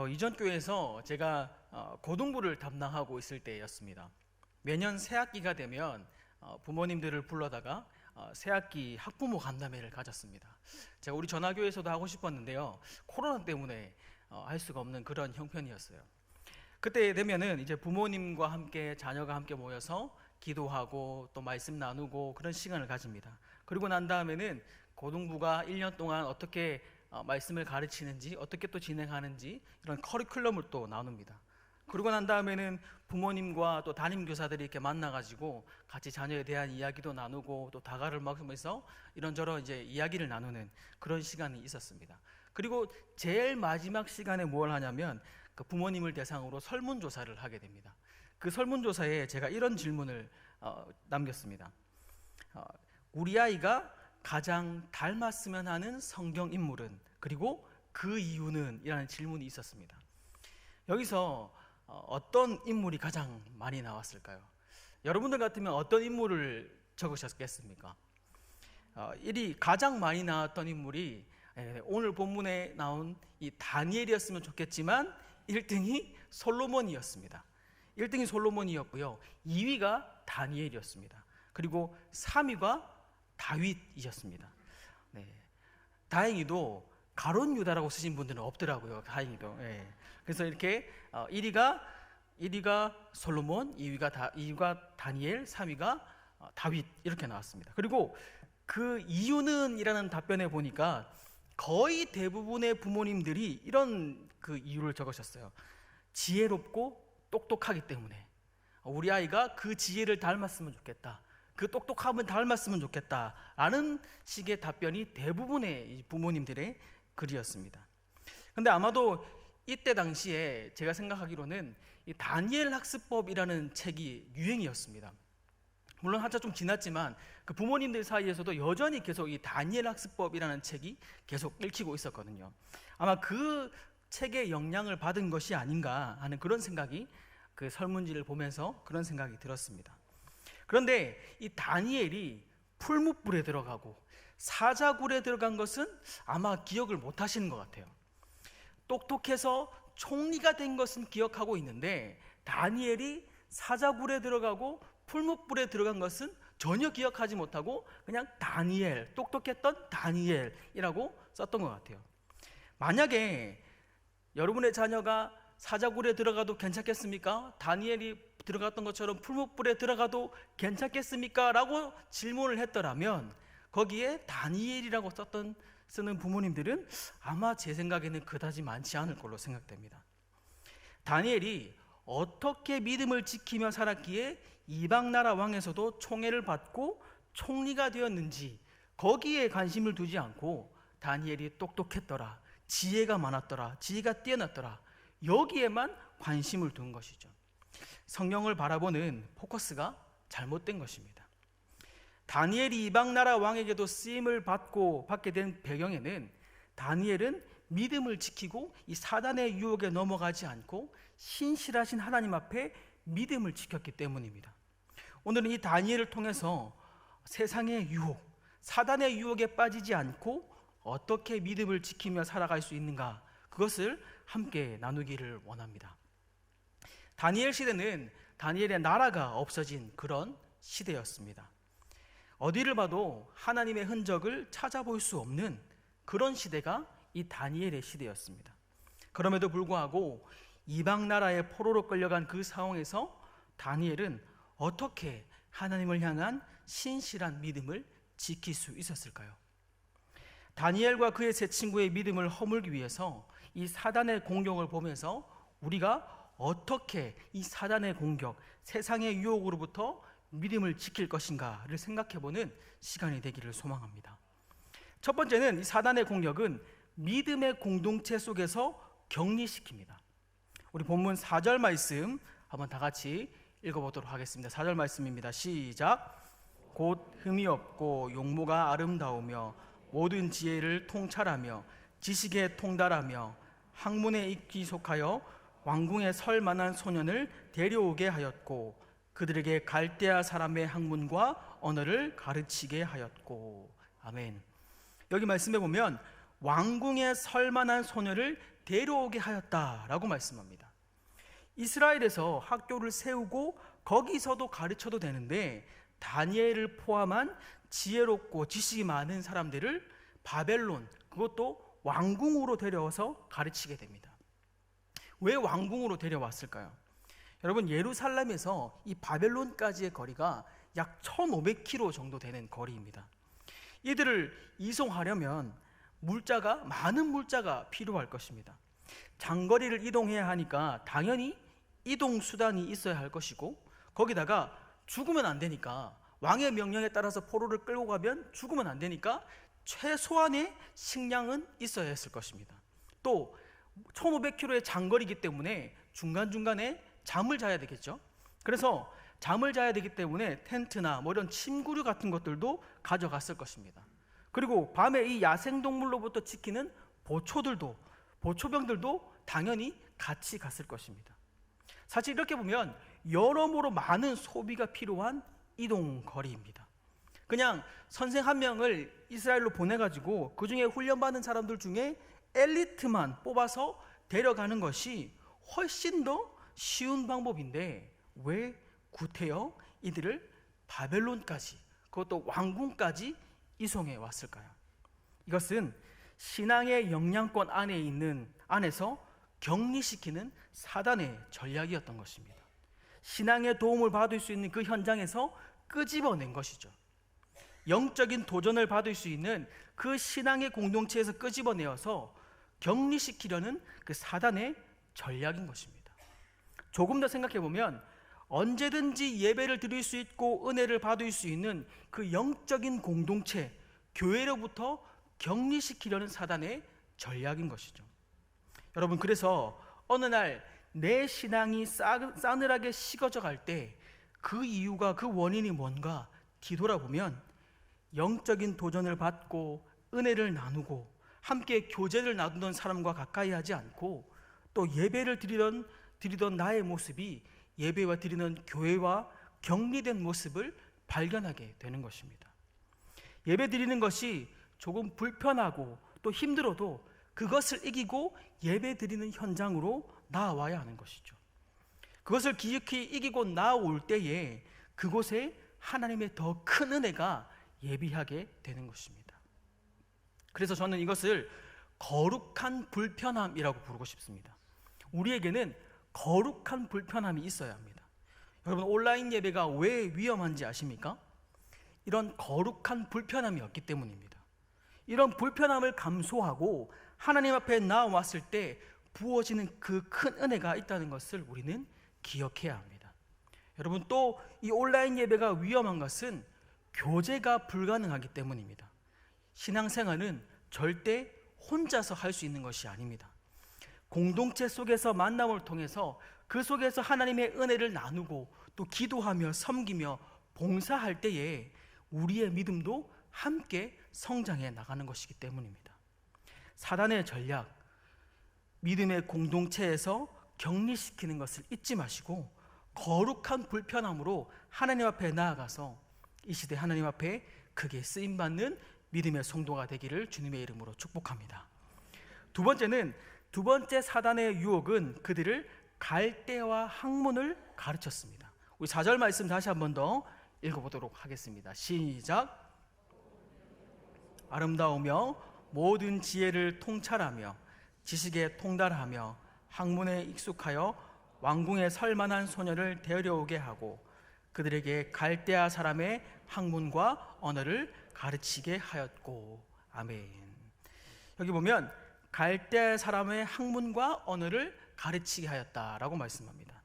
이전 교회에서 제가 고등부를 담당하고 있을 때였습니다. 매년 새학기가 되면 부모님들을 불러다가 새학기 학부모 간담회를 가졌습니다. 제가 우리 전화교회에서도 하고 싶었는데요, 코로나 때문에 할 수가 없는 그런 형편이었어요. 그때 되면은 이제 부모님과 함께 자녀가 함께 모여서 기도하고 또 말씀 나누고 그런 시간을 가집니다. 그리고 난 다음에는 고등부가 1년 동안 어떻게 말씀을 가르치는지, 어떻게 또 진행하는지 이런 커리큘럼을 또 나눕니다. 그러고 난 다음에는 부모님과 또 담임 교사들이 이렇게 만나가지고 같이 자녀에 대한 이야기도 나누고 또 다가를 먹으면서 이런저런 이제 이야기를 나누는 그런 시간이 있었습니다. 그리고 제일 마지막 시간에 뭘 하냐면 그 부모님을 대상으로 설문조사를 하게 됩니다. 그 설문조사에 제가 이런 질문을 남겼습니다. 우리 아이가 가장 닮았으면 하는 성경 인물은, 그리고 그 이유는? 이라는 질문이 있었습니다. 여기서 어떤 인물이 가장 많이 나왔을까요? 여러분들 같으면 어떤 인물을 적으셨겠습니까? 1위 가장 많이 나왔던 인물이 오늘 본문에 나온 이 다니엘이었으면 좋겠지만 1등이 솔로몬이었습니다. 1등이 솔로몬이었고요, 2위가 다니엘이었습니다. 그리고 3위가 다윗이셨습니다. 다행히도 가룟 유다라고 쓰신 분들은 없더라고요. 다행히도. 그래서 이렇게 1위가 솔로몬, 2위가 다니엘, 3위가 다윗, 이렇게 나왔습니다. 그리고 그 이유는? 이라는 답변에 보니까 거의 대부분의 부모님들이 이런 그 이유를 적으셨어요. 지혜롭고 똑똑하기 때문에 우리 아이가 그 지혜를 닮았으면 좋겠다, 그 똑똑함을 닮았으면 좋겠다 라는 식의 답변이 대부분의 부모님들의 글이었습니다. 근데 아마도 이때 당시에 제가 생각하기로는 이 다니엘 학습법이라는 책이 유행이었습니다. 물론 한참 좀 지났지만 그 부모님들 사이에서도 여전히 계속 이 다니엘 학습법이라는 책이 계속 읽히고 있었거든요. 아마 그 책의 영향을 받은 것이 아닌가 하는 그런 생각이, 그 설문지를 보면서 그런 생각이 들었습니다. 그런데 이 다니엘이 풀무불에 들어가고 사자굴에 들어간 것은 아마 기억을 못 하시는 것 같아요. 똑똑해서 총리가 된 것은 기억하고 있는데 다니엘이 사자굴에 들어가고 풀무불에 들어간 것은 전혀 기억하지 못하고 그냥 다니엘, 똑똑했던 다니엘이라고 썼던 것 같아요. 만약에 여러분의 자녀가 사자굴에 들어가도 괜찮겠습니까? 다니엘이 들어갔던 것처럼 풀무불에 들어가도 괜찮겠습니까? 라고 질문을 했더라면 거기에 다니엘이라고 쓰는 부모님들은 아마 제 생각에는 그다지 많지 않을 걸로 생각됩니다. 다니엘이 어떻게 믿음을 지키며 살았기에 이방 나라 왕에서도 총애를 받고 총리가 되었는지 거기에 관심을 두지 않고 다니엘이 똑똑했더라, 지혜가 많았더라, 지혜가 뛰어났더라, 여기에만 관심을 둔 것이죠. 성경을 바라보는 포커스가 잘못된 것입니다. 다니엘이 이방 나라 왕에게도 쓰임을 받게 된 배경에는 다니엘은 믿음을 지키고 이 사단의 유혹에 넘어가지 않고 신실하신 하나님 앞에 믿음을 지켰기 때문입니다. 오늘은 이 다니엘을 통해서 세상의 유혹, 사단의 유혹에 빠지지 않고 어떻게 믿음을 지키며 살아갈 수 있는가, 그것을 함께 나누기를 원합니다. 다니엘 시대는 다니엘의 나라가 없어진 그런 시대였습니다. 어디를 봐도 하나님의 흔적을 찾아볼 수 없는 그런 시대가 이 다니엘의 시대였습니다. 그럼에도 불구하고 이방 나라의 포로로 끌려간 그 상황에서 다니엘은 어떻게 하나님을 향한 신실한 믿음을 지킬 수 있었을까요? 다니엘과 그의 세 친구의 믿음을 허물기 위해서 이 사단의 공격을 보면서 우리가 어떻게 이 사단의 공격, 세상의 유혹으로부터 믿음을 지킬 것인가를 생각해보는 시간이 되기를 소망합니다. 첫 번째는 이 사단의 공격은 믿음의 공동체 속에서 격리시킵니다. 우리 본문 4절 말씀 한번 다 같이 읽어보도록 하겠습니다. 4절 말씀입니다. 시작. 곧 흠이 없고 용모가 아름다우며 모든 지혜를 통찰하며 지식에 통달하며 학문에 익히 속하여 왕궁에 설 만한 소년을 데려오게 하였고 그들에게 갈대아 사람의 학문과 언어를 가르치게 하였고. 아멘. 여기 말씀해 보면 왕궁에 설 만한 소년을 데려오게 하였다라고 말씀합니다. 이스라엘에서 학교를 세우고 거기서도 가르쳐도 되는데 다니엘을 포함한 지혜롭고 지식이 많은 사람들을 바벨론, 그것도 왕궁으로 데려와서 가르치게 됩니다. 왜 왕궁으로 데려왔을까요? 여러분, 예루살렘에서 이 바벨론까지의 거리가 약 1500km 정도 되는 거리입니다. 이들을 이송하려면 많은 물자가 필요할 것입니다. 장거리를 이동해야 하니까 당연히 이동 수단이 있어야 할 것이고, 거기다가 죽으면 안 되니까, 왕의 명령에 따라서 포로를 끌고 가면 죽으면 안 되니까 최소한의 식량은 있어야 했을 것입니다. 또 1500km의 장거리이기 때문에 중간중간에 잠을 자야 되겠죠. 그래서 잠을 자야 되기 때문에 텐트나 이런 침구류 같은 것들도 가져갔을 것입니다. 그리고 밤에 이 야생동물로부터 지키는 보초병들도 당연히 같이 갔을 것입니다. 사실 이렇게 보면 여러모로 많은 소비가 필요한 이동 거리입니다. 그냥 선생 한 명을 이스라엘로 보내가지고 그 중에 훈련받은 사람들 중에 엘리트만 뽑아서 데려가는 것이 훨씬 더 쉬운 방법인데 왜 구태여 이들을 바벨론까지, 그것도 왕궁까지 이송해 왔을까요? 이것은 신앙의 영향권 안에서 격리시키는 사단의 전략이었던 것입니다. 신앙의 도움을 받을 수 있는 그 현장에서 끄집어낸 것이죠. 영적인 도전을 받을 수 있는 그 신앙의 공동체에서 끄집어내어서 격리시키려는 그 사단의 전략인 것입니다. 조금 더 생각해 보면 언제든지 예배를 드릴 수 있고 은혜를 받을 수 있는 그 영적인 공동체, 교회로부터 격리시키려는 사단의 전략인 것이죠. 여러분, 그래서 어느 날 내 신앙이 싸늘하게 식어져 갈 때 그 이유가, 그 원인이 뭔가 뒤돌아보면 영적인 도전을 받고 은혜를 나누고 함께 교제를 나누던 사람과 가까이 하지 않고 또 예배를 드리던 나의 모습이 예배와 드리는 교회와 격리된 모습을 발견하게 되는 것입니다. 예배 드리는 것이 조금 불편하고 또 힘들어도 그것을 이기고 예배 드리는 현장으로 나아와야 하는 것이죠. 그것을 기꺼이 이기고 나아올 때에 그곳에 하나님의 더 큰 은혜가 예비하게 되는 것입니다. 그래서 저는 이것을 거룩한 불편함이라고 부르고 싶습니다. 우리에게는 거룩한 불편함이 있어야 합니다. 여러분, 온라인 예배가 왜 위험한지 아십니까? 이런 거룩한 불편함이 없기 때문입니다. 이런 불편함을 감수하고 하나님 앞에 나왔을 때 부어지는 그 큰 은혜가 있다는 것을 우리는 기억해야 합니다. 여러분, 또 이 온라인 예배가 위험한 것은 교제가 불가능하기 때문입니다. 신앙생활은 절대 혼자서 할 수 있는 것이 아닙니다. 공동체 속에서 만남을 통해서 그 속에서 하나님의 은혜를 나누고 또 기도하며 섬기며 봉사할 때에 우리의 믿음도 함께 성장해 나가는 것이기 때문입니다. 사단의 전략, 믿음의 공동체에서 격리시키는 것을 잊지 마시고 거룩한 불편함으로 하나님 앞에 나아가서 이 시대 하나님 앞에 크게 쓰임받는 믿음의 성도가 되기를 주님의 이름으로 축복합니다. 두 번째 사단의 유혹은 그들을 갈대와 학문을 가르쳤습니다. 우리 4절 말씀 다시 한 번 더 읽어보도록 하겠습니다. 시작. 아름다우며 모든 지혜를 통찰하며 지식에 통달하며 학문에 익숙하여 왕궁에 설 만한 소녀를 데려오게 하고 그들에게 갈대아 사람의 학문과 언어를 가르치게 하였고. 아멘. 여기 보면 갈대아 사람의 학문과 언어를 가르치게 하였다라고 말씀합니다.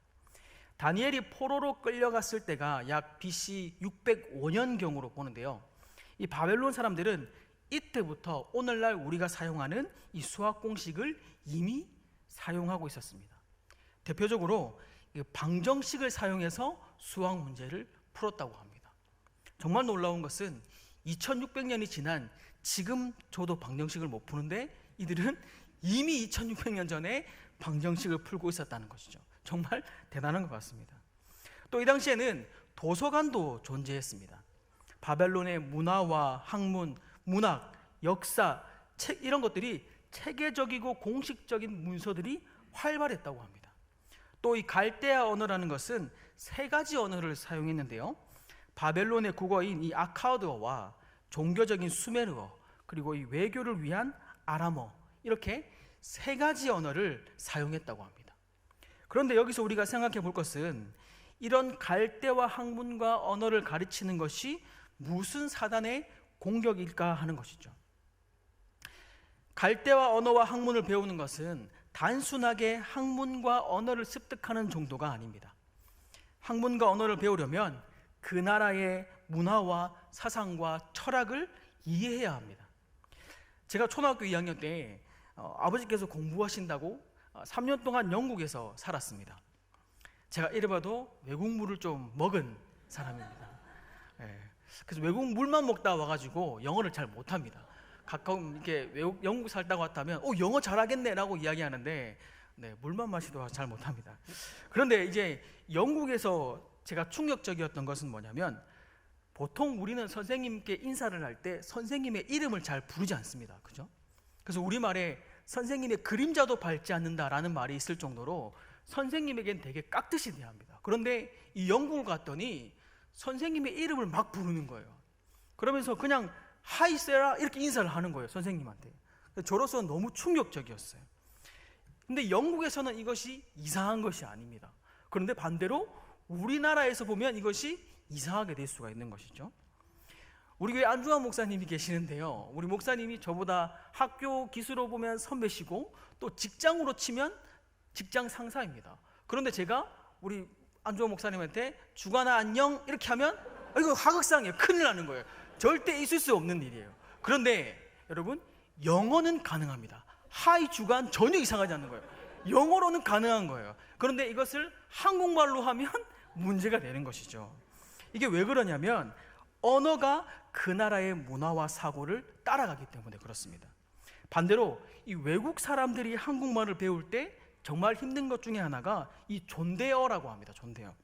다니엘이 포로로 끌려갔을 때가 약 BC 605년경으로 보는데요, 이 바벨론 사람들은 이때부터 오늘날 우리가 사용하는 이 수학 공식을 이미 사용하고 있었습니다. 대표적으로 방정식을 사용해서 수학 문제를 풀었다고 합니다. 정말 놀라운 것은 2600년이 지난 지금 저도 방정식을 못 푸는데 이들은 이미 2600년 전에 방정식을 풀고 있었다는 것이죠. 정말 대단한 것 같습니다. 또 이 당시에는 도서관도 존재했습니다. 바벨론의 문화와 학문, 문학, 역사, 책 이런 것들이 체계적이고 공식적인 문서들이 활발했다고 합니다. 또 이 갈대아 언어라는 것은 세 가지 언어를 사용했는데요. 바벨론의 국어인 이 아카드어와 종교적인 수메르어, 그리고 이 외교를 위한 아람어, 이렇게 세 가지 언어를 사용했다고 합니다. 그런데 여기서 우리가 생각해 볼 것은 이런 갈대와 학문과 언어를 가르치는 것이 무슨 사단의 공격일까 하는 것이죠. 갈대와 언어와 학문을 배우는 것은 단순하게 학문과 언어를 습득하는 정도가 아닙니다. 학문과 언어를 배우려면 그 나라의 문화와 사상과 철학을 이해해야 합니다. 제가 초등학교 2학년 때 아버지께서 공부하신다고 3년 동안 영국에서 살았습니다. 제가 이래봐도 외국 물을 좀 먹은 사람입니다. 그래서 외국 물만 먹다 와가지고 영어를 잘 못합니다. 가까운 이렇게 영국 살다가 왔다면 영어 잘하겠네라고 이야기하는데 물만 마시도 잘 못합니다. 그런데 이제 영국에서 제가 충격적이었던 것은 뭐냐면, 보통 우리는 선생님께 인사를 할 때 선생님의 이름을 잘 부르지 않습니다. 그죠? 그래서 우리말에 선생님의 그림자도 밟지 않는다라는 말이 있을 정도로 선생님에겐 되게 깍듯이 대합니다. 그런데 이 영국을 갔더니 선생님의 이름을 막 부르는 거예요. 그러면서 그냥 하이 세라 이렇게 인사를 하는 거예요, 선생님한테. 저로서는 너무 충격적이었어요. 근데 영국에서는 이것이 이상한 것이 아닙니다. 그런데 반대로 우리나라에서 보면 이것이 이상하게 될 수가 있는 것이죠. 우리 교회 안중환 목사님이 계시는데요, 우리 목사님이 저보다 학교 기수로 보면 선배시고 또 직장으로 치면 직장 상사입니다. 그런데 제가 우리 안중환 목사님한테 주간아 안녕 이렇게 하면 이거 하극상이에요. 큰일 나는 거예요. 절대 있을 수 없는 일이에요. 그런데 여러분, 영어는 가능합니다. 하이 주간 전혀 이상하지 않는 거예요. 영어로는 가능한 거예요. 그런데 이것을 한국말로 하면 문제가 되는 것이죠. 이게 왜 그러냐면 언어가 그 나라의 문화와 사고를 따라가기 때문에 그렇습니다. 반대로 이 외국 사람들이 한국말을 배울 때 정말 힘든 것 중에 하나가 이 존대어라고 합니다. 존대어.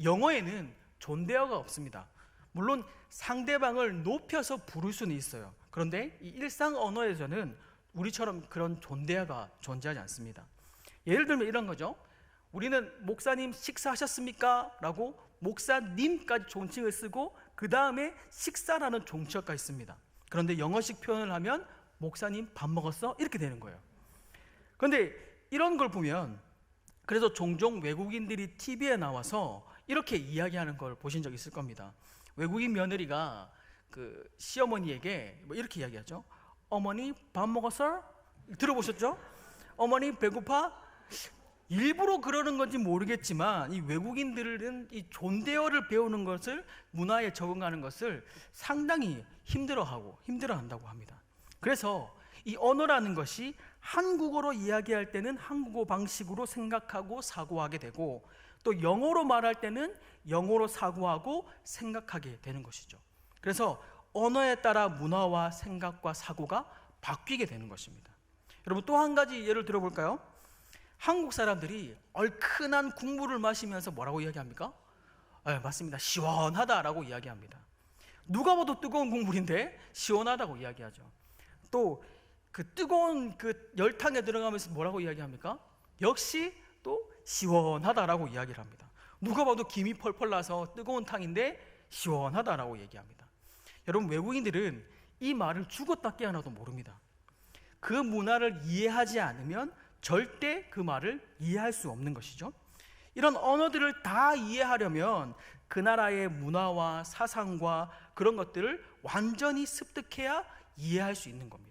영어에는 존대어가 없습니다. 물론 상대방을 높여서 부를 수는 있어요. 그런데 이 일상 언어에서는 우리처럼 그런 존대어가 존재하지 않습니다. 예를 들면 이런 거죠. 우리는 목사님 식사하셨습니까? 라고 목사님까지 존칭을 쓰고 그 다음에 식사라는 종치어까지 씁니다. 그런데 영어식 표현을 하면 목사님 밥 먹었어? 이렇게 되는 거예요. 그런데 이런 걸 보면 그래서 종종 외국인들이 TV에 나와서 이렇게 이야기하는 걸 보신 적 있을 겁니다. 외국인 며느리가 그 시어머니에게 뭐 이렇게 이야기하죠. 어머니 밥 먹었어? 들어보셨죠? 어머니 배고파? 일부러 그러는 건지 모르겠지만 이 외국인들은 이 존대어를 배우는 것을, 문화에 적응하는 것을 상당히 힘들어한다고 합니다. 그래서 이 언어라는 것이 한국어로 이야기할 때는 한국어 방식으로 생각하고 사고하게 되고, 또 영어로 말할 때는 영어로 사고하고 생각하게 되는 것이죠. 그래서 언어에 따라 문화와 생각과 사고가 바뀌게 되는 것입니다. 여러분, 또 한 가지 예를 들어볼까요? 한국 사람들이 얼큰한 국물을 마시면서 뭐라고 이야기합니까? 맞습니다. 시원하다라고 이야기합니다. 누가 봐도 뜨거운 국물인데 시원하다고 이야기하죠. 또 그 뜨거운 그 열탕에 들어가면서 뭐라고 이야기합니까? 역시 또 시원하다라고 이야기를 합니다. 누가 봐도 김이 펄펄 나서 뜨거운 탕인데 시원하다라고 얘기합니다. 여러분, 외국인들은 이 말을 죽었다 깨어나도 모릅니다. 그 문화를 이해하지 않으면 절대 그 말을 이해할 수 없는 것이죠. 이런 언어들을 다 이해하려면 그 나라의 문화와 사상과 그런 것들을 완전히 습득해야 이해할 수 있는 겁니다.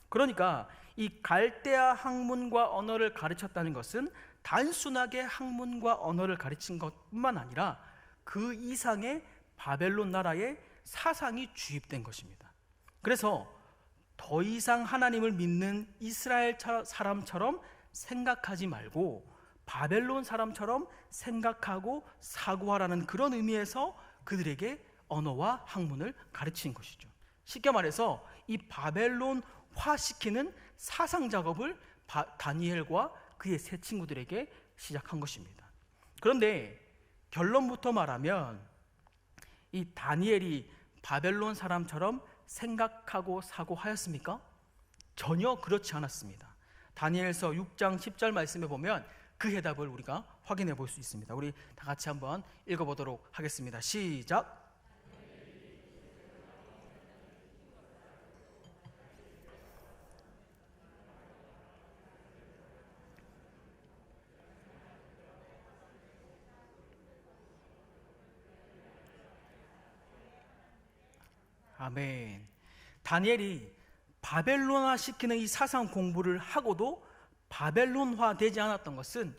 그러니까 이 갈대아 학문과 언어를 가르쳤다는 것은 단순하게 학문과 언어를 가르친 것뿐만 아니라 그 이상의 바벨론 나라의 사상이 주입된 것입니다. 그래서 더 이상 하나님을 믿는 이스라엘 사람처럼 생각하지 말고 바벨론 사람처럼 생각하고 사고하라는 그런 의미에서 그들에게 언어와 학문을 가르친 것이죠. 쉽게 말해서 이 바벨론화시키는 사상 작업을 다니엘과 그의 세 친구들에게 시작한 것입니다. 그런데 결론부터 말하면 이 다니엘이 바벨론 사람처럼 생각하고 사고하였습니까? 전혀 그렇지 않았습니다. 다니엘서 6장 10절 말씀에 보면 그 해답을 우리가 확인해 볼 수 있습니다. 우리 다 같이 한번 읽어보도록 하겠습니다. 시작. 아멘. 다니엘이 바벨론화 시키는 이 사상 공부를 하고도 바벨론화 되지 않았던 것은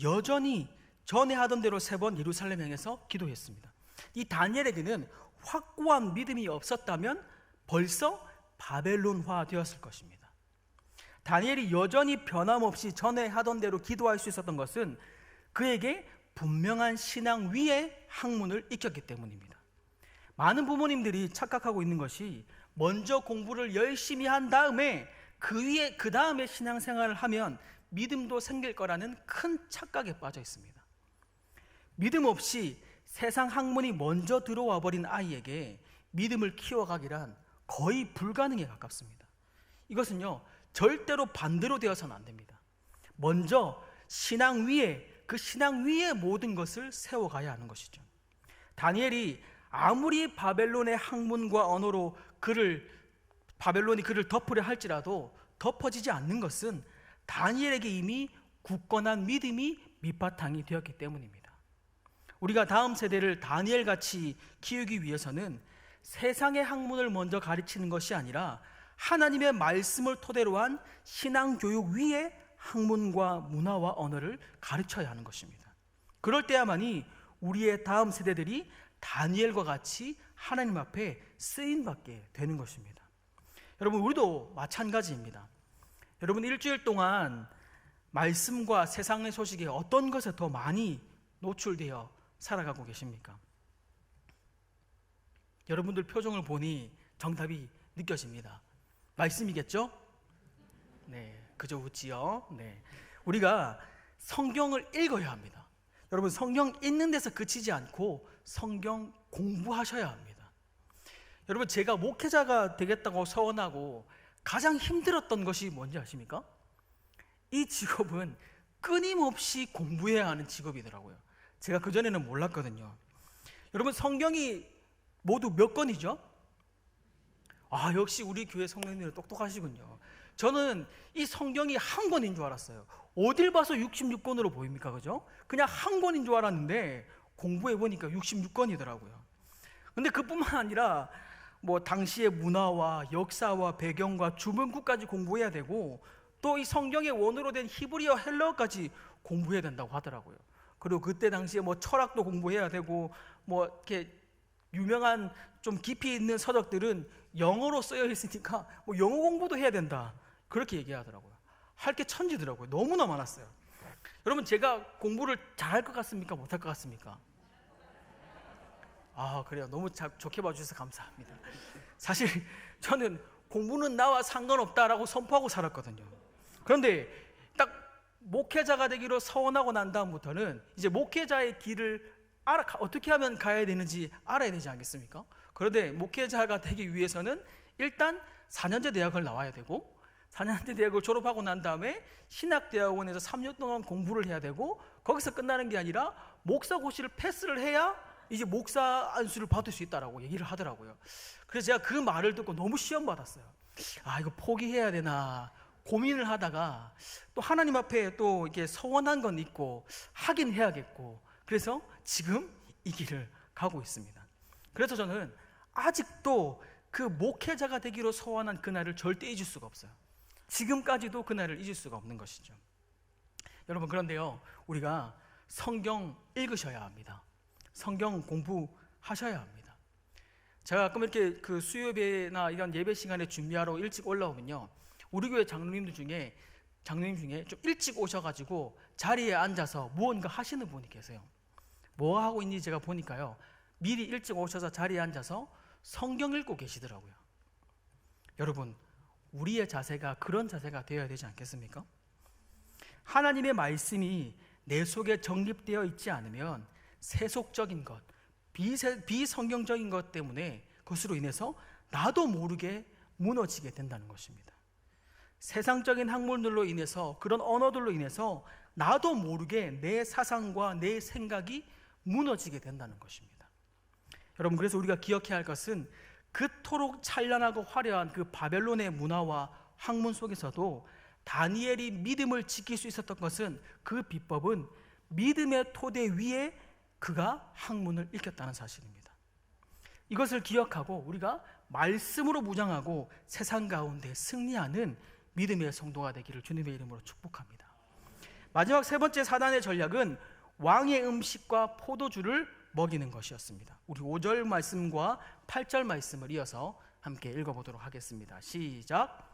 여전히 전에 하던 대로 3번 예루살렘 향해서 기도했습니다. 이 다니엘에게는 확고한 믿음이 없었다면 벌써 바벨론화 되었을 것입니다. 다니엘이 여전히 변함없이 전에 하던 대로 기도할 수 있었던 것은 그에게 분명한 신앙 위에 학문을 익혔기 때문입니다. 많은 부모님들이 착각하고 있는 것이 먼저 공부를 열심히 한 다음에 그 다음에 신앙생활을 하면 믿음도 생길 거라는 큰 착각에 빠져 있습니다. 믿음 없이 세상 학문이 먼저 들어와 버린 아이에게 믿음을 키워가기란 거의 불가능에 가깝습니다. 이것은요, 절대로 반대로 되어서는 안 됩니다. 먼저 신앙 위에, 그 신앙 위에 모든 것을 세워가야 하는 것이죠. 다니엘이 아무리 바벨론의 학문과 언어로 바벨론이 그를 덮으려 할지라도 덮어지지 않는 것은 다니엘에게 이미 굳건한 믿음이 밑바탕이 되었기 때문입니다. 우리가 다음 세대를 다니엘같이 키우기 위해서는 세상의 학문을 먼저 가르치는 것이 아니라 하나님의 말씀을 토대로 한 신앙교육 위에 학문과 문화와 언어를 가르쳐야 하는 것입니다. 그럴 때야만이 우리의 다음 세대들이 다니엘과 같이 하나님 앞에 쓰임받게 되는 것입니다. 여러분, 우리도 마찬가지입니다. 여러분, 일주일 동안 말씀과 세상의 소식에 어떤 것에 더 많이 노출되어 살아가고 계십니까? 여러분들 표정을 보니 정답이 느껴집니다. 말씀이겠죠? 네, 그저 웃지요. 네, 우리가 성경을 읽어야 합니다. 여러분, 성경 읽는 데서 그치지 않고 성경 공부하셔야 합니다. 여러분, 제가 목회자가 되겠다고 서원하고 가장 힘들었던 것이 뭔지 아십니까? 이 직업은 끊임없이 공부해야 하는 직업이더라고요. 제가 그전에는 몰랐거든요. 여러분, 성경이 모두 몇 권이죠? 역시 우리 교회 성도님들은 똑똑하시군요. 저는 이 성경이 한 권인 줄 알았어요. 어딜 봐서 66권으로 보입니까? 그죠? 그냥 한 권인 줄 알았는데 공부해 보니까 66권이더라고요. 근데 그뿐만 아니라 당시의 문화와 역사와 배경과 주문구까지 공부해야 되고, 또 이 성경의 원어로 된 히브리어 헬라어까지 공부해야 된다고 하더라고요. 그리고 그때 당시에 철학도 공부해야 되고, 이렇게 유명한 좀 깊이 있는 서적들은 영어로 쓰여 있으니까 영어 공부도 해야 된다, 그렇게 얘기하더라고요. 할 게 천지더라고요. 너무나 많았어요. 여러분, 제가 공부를 잘할 것 같습니까? 못할 것 같습니까? 그래요. 너무 좋게 봐주셔서 감사합니다. 사실 저는 공부는 나와 상관없다라고 선포하고 살았거든요. 그런데 딱 목회자가 되기로 서원하고 난 다음부터는 이제 목회자의 길을 어떻게 하면 가야 되는지 알아야 되지 않겠습니까? 그런데 목회자가 되기 위해서는 일단 4년제 대학을 나와야 되고, 4년제 대학을 졸업하고 난 다음에 신학대학원에서 3년 동안 공부를 해야 되고, 거기서 끝나는 게 아니라 목사고시를 패스를 해야 이제 목사 안수를 받을 수 있다라고 얘기를 하더라고요. 그래서 제가 그 말을 듣고 너무 시험받았어요. 이거 포기해야 되나 고민을 하다가, 또 하나님 앞에 또 이렇게 서원한 건 있고 하긴 해야겠고, 그래서 지금 이 길을 가고 있습니다. 그래서 저는 아직도 그 목회자가 되기로 서원한 그날을 절대 잊을 수가 없어요. 지금까지도 그날을 잊을 수가 없는 것이죠. 여러분, 그런데요, 우리가 성경 읽으셔야 합니다. 성경 공부하셔야 합니다. 제가 가끔 이렇게 그 수요예배나 이런 예배 시간에 준비하러 일찍 올라오면요, 우리 교회 장로님 중에 좀 일찍 오셔가지고 자리에 앉아서 무언가 하시는 분이 계세요. 뭐 하고 있는지 제가 보니까요, 미리 일찍 오셔서 자리에 앉아서 성경 읽고 계시더라고요. 여러분, 우리의 자세가 그런 자세가 되어야 되지 않겠습니까? 하나님의 말씀이 내 속에 정립되어 있지 않으면 세속적인 것, 비성경적인 것 때문에 그것으로 인해서 나도 모르게 무너지게 된다는 것입니다. 세상적인 학문들로 인해서, 그런 언어들로 인해서 나도 모르게 내 사상과 내 생각이 무너지게 된다는 것입니다. 여러분, 그래서 우리가 기억해야 할 것은 그토록 찬란하고 화려한 그 바벨론의 문화와 학문 속에서도 다니엘이 믿음을 지킬 수 있었던 것은, 그 비법은 믿음의 토대 위에 그가 학문을 익혔다는 사실입니다. 이것을 기억하고 우리가 말씀으로 무장하고 세상 가운데 승리하는 믿음의 성도가 되기를 주님의 이름으로 축복합니다. 마지막 세 번째 사단의 전략은 왕의 음식과 포도주를 먹이는 것이었습니다. 우리 5절 말씀과 8절 말씀을 이어서 함께 읽어보도록 하겠습니다. 시작.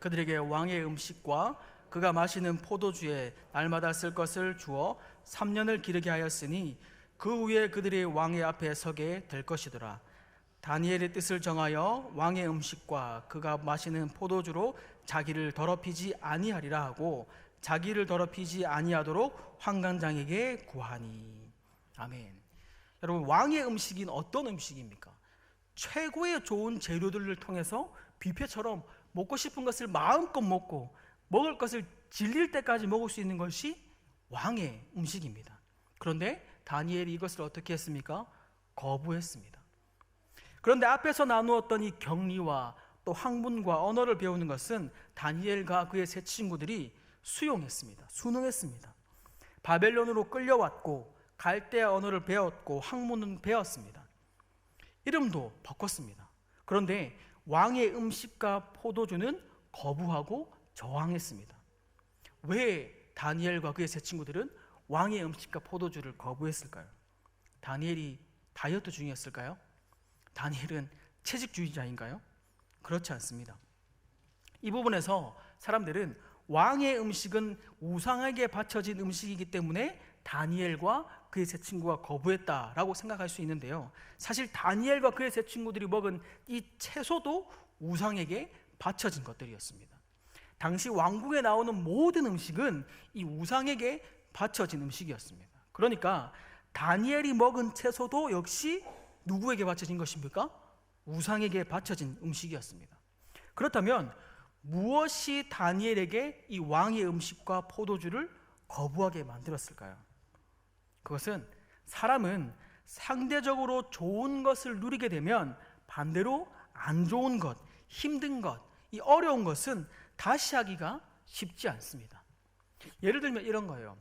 그들에게 왕의 음식과 그가 마시는 포도주에 날마다 쓸 것을 주어 3년을 기르게 하였으니 그 후에 그들이 왕의 앞에 서게 될 것이더라. 다니엘의 뜻을 정하여 왕의 음식과 그가 마시는 포도주로 자기를 더럽히지 아니하리라 하고 자기를 더럽히지 아니하도록 환관장에게 구하니. 아멘. 여러분, 왕의 음식인 어떤 음식입니까? 최고의 좋은 재료들을 통해서 뷔페처럼 먹고 싶은 것을 마음껏 먹고 먹을 것을 질릴 때까지 먹을 수 있는 것이 왕의 음식입니다. 그런데 다니엘이 이것을 어떻게 했습니까? 거부했습니다. 그런데 앞에서 나누었던 이 경리와 또 학문과 언어를 배우는 것은 다니엘과 그의 세 친구들이 수용했습니다. 순응했습니다. 바벨론으로 끌려왔고 갈대아 언어를 배웠고 학문은 배웠습니다. 이름도 바꿨습니다. 그런데 왕의 음식과 포도주는 거부하고 저항했습니다. 왜 다니엘과 그의 세 친구들은 왕의 음식과 포도주를 거부했을까요? 다니엘이 다이어트 중이었을까요? 다니엘은 채식주의자인가요? 그렇지 않습니다. 이 부분에서 사람들은 왕의 음식은 우상에게 바쳐진 음식이기 때문에 다니엘과 그의 세 친구가 거부했다라고 생각할 수 있는데요, 사실 다니엘과 그의 세 친구들이 먹은 이 채소도 우상에게 바쳐진 것들이었습니다. 당시 왕궁에 나오는 모든 음식은 이 우상에게 바쳐진 음식이었습니다. 그러니까 다니엘이 먹은 채소도 역시 누구에게 바쳐진 것입니까? 우상에게 바쳐진 음식이었습니다. 그렇다면 무엇이 다니엘에게 이 왕의 음식과 포도주를 거부하게 만들었을까요? 그것은 사람은 상대적으로 좋은 것을 누리게 되면 반대로 안 좋은 것, 힘든 것, 이 어려운 것은 다시 하기가 쉽지 않습니다. 예를 들면 이런 거예요.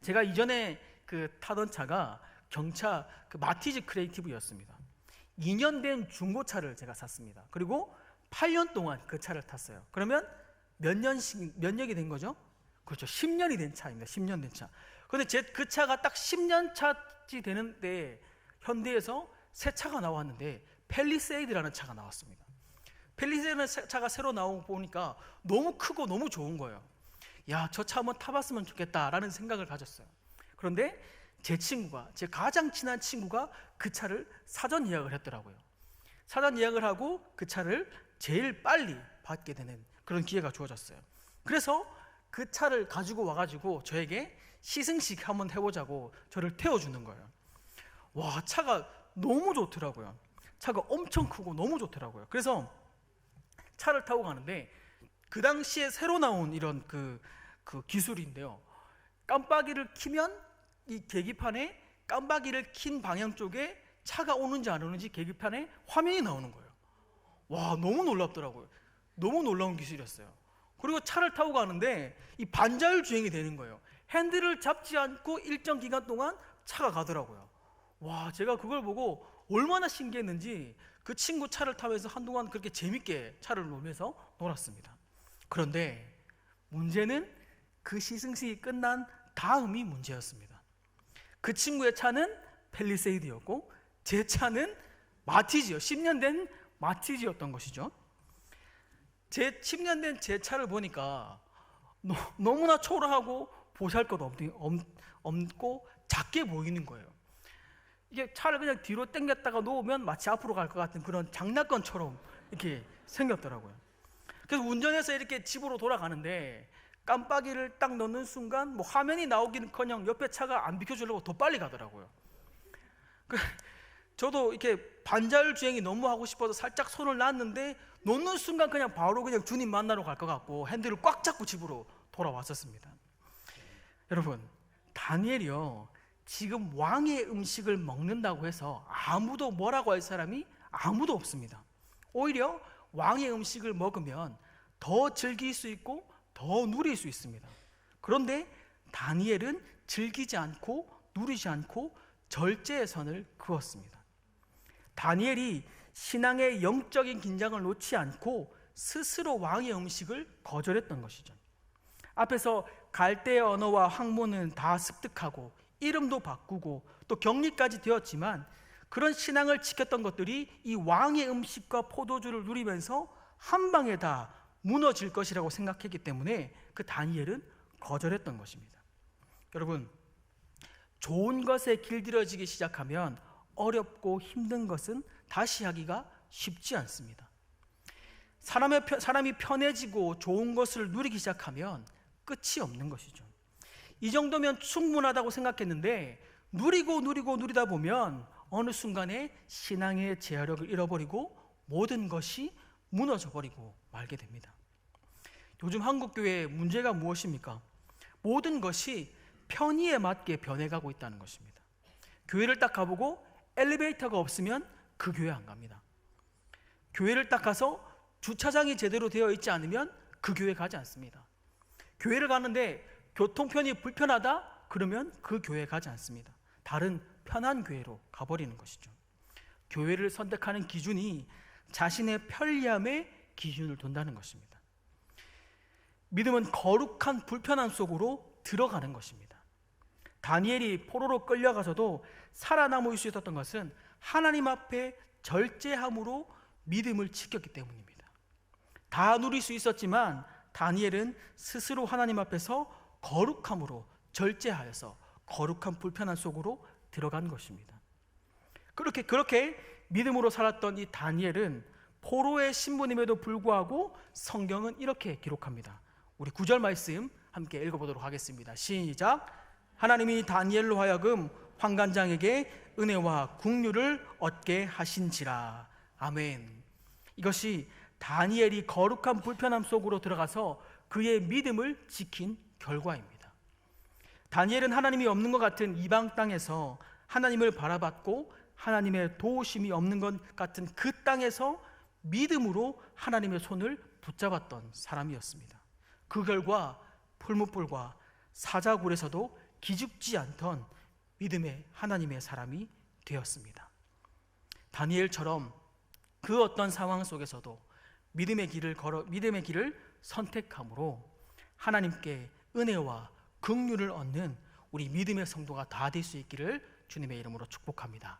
제가 이전에 타던 차가 경차 마티즈 크리에이티브였습니다. 2년 된 중고차를 제가 샀습니다. 그리고 8년 동안 그 차를 탔어요. 그러면 몇 년이 된 거죠? 그렇죠. 10년이 된 차입니다. 10년 된 차. 그런데 그 차가 딱 10년 차쯤 되는데 현대에서 새 차가 나왔는데 팰리세이드라는 차가 나왔습니다. 팰리세이드라는 차가 새로 나오고 보니까 너무 크고 너무 좋은 거예요. 야, 저 차 한번 타봤으면 좋겠다라는 생각을 가졌어요. 그런데 제 가장 친한 친구가 그 차를 사전 예약을 했더라고요. 사전 예약을 하고 그 차를 제일 빨리 받게 되는 그런 기회가 주어졌어요. 그래서 그 차를 가지고 와가지고 저에게 시승식 한번 해보자고 저를 태워주는 거예요. 와, 차가 너무 좋더라고요. 차가 엄청 크고 너무 좋더라고요. 그래서 차를 타고 가는데 그 당시에 새로 나온 이런 그 기술인데요, 깜빡이를 켜면 이 계기판에 깜빡이를 킨 방향 쪽에 차가 오는지 안 오는지 계기판에 화면이 나오는 거예요. 와, 너무 놀랍더라고요. 너무 놀라운 기술이었어요. 그리고 차를 타고 가는데 이 반자율 주행이 되는 거예요. 핸들을 잡지 않고 일정 기간 동안 차가 가더라고요. 와, 제가 그걸 보고 얼마나 신기했는지 그 친구 차를 타면서 한동안 그렇게 재밌게 차를 놀면서 놀았습니다. 그런데 문제는 그 시승식이 끝난 다음이 문제였습니다. 그 친구의 차는 팰리세이드였고 제 차는 마티즈요. 10년 된 마티즈였던 것이죠. 제 10년 된 제 차를 보니까 너무나 초라하고 보잘것없고 작게 보이는 거예요. 이게 차를 그냥 뒤로 당겼다가 놓으면 마치 앞으로 갈 것 같은 그런 장난감처럼 이렇게 생겼더라고요. 그래서 운전해서 이렇게 집으로 돌아가는데 깜빡이를 딱 넣는 순간 화면이 나오기는커녕 옆에 차가 안 비켜주려고 더 빨리 가더라고요. 저도 이렇게 반자율 주행이 너무 하고 싶어서 살짝 손을 놨는데 놓는 순간 그냥 바로 그냥 주님 만나러 갈 것 같고 핸들을 꽉 잡고 집으로 돌아왔었습니다. 여러분, 다니엘이요, 지금 왕의 음식을 먹는다고 해서 아무도 뭐라고 할 사람이 아무도 없습니다. 오히려 왕의 음식을 먹으면 더 즐길 수 있고 더 누릴 수 있습니다. 그런데 다니엘은 즐기지 않고 누리지 않고 절제의 선을 그었습니다. 다니엘이 신앙의 영적인 긴장을 놓지 않고 스스로 왕의 음식을 거절했던 것이죠. 앞에서 갈대의 언어와 학문은 다 습득하고 이름도 바꾸고 또 격리까지 되었지만 그런 신앙을 지켰던 것들이 이 왕의 음식과 포도주를 누리면서 한 방에 다 무너질 것이라고 생각했기 때문에 그 다니엘은 거절했던 것입니다. 여러분, 좋은 것에 길들여지기 시작하면 어렵고 힘든 것은 다시 하기가 쉽지 않습니다. 사람이 편해지고 좋은 것을 누리기 시작하면 끝이 없는 것이죠. 이 정도면 충분하다고 생각했는데 누리다 보면 어느 순간에 신앙의 제어력을 잃어버리고 모든 것이 무너져버리고 말게 됩니다. 요즘 한국교회의 문제가 무엇입니까? 모든 것이 편의에 맞게 변해가고 있다는 것입니다. 교회를 딱 가보고 엘리베이터가 없으면 그 교회 안 갑니다. 교회를 딱 가서 주차장이 제대로 되어 있지 않으면 그 교회 가지 않습니다. 교회를 가는데 교통편이 불편하다? 그러면 그 교회 가지 않습니다. 다른 편한 교회로 가버리는 것이죠. 교회를 선택하는 기준이 자신의 편리함의 기준을 둔다는 것입니다. 믿음은 거룩한 불편함 속으로 들어가는 것입니다. 다니엘이 포로로 끌려가서도 살아남을 수 있었던 것은 하나님 앞에 절제함으로 믿음을 지켰기 때문입니다. 다 누릴 수 있었지만 다니엘은 스스로 하나님 앞에서 거룩함으로 절제하여서 거룩한 불편함 속으로 들어간 것입니다. 그렇게 믿음으로 살았던 이 다니엘은 포로의 신분임에도 불구하고 성경은 이렇게 기록합니다. 우리 9절 말씀 함께 읽어보도록 하겠습니다. 시작. 하나님이 다니엘로 하여금 환관장에게 은혜와 긍휼을 얻게 하신지라. 아멘. 이것이 다니엘이 거룩한 불편함 속으로 들어가서 그의 믿음을 지킨 결과입니다. 다니엘은 하나님이 없는 것 같은 이방 땅에서 하나님을 바라봤고 하나님의 도우심이 없는 것 같은 그 땅에서 믿음으로 하나님의 손을 붙잡았던 사람이었습니다. 그 결과 풀무불과 사자굴에서도 기죽지 않던 믿음의 하나님의 사람이 되었습니다. 다니엘처럼 그 어떤 상황 속에서도 믿음의 길을 선택함으로 하나님께 은혜와 긍휼을 얻는 우리 믿음의 성도가 다 될 수 있기를 주님의 이름으로 축복합니다.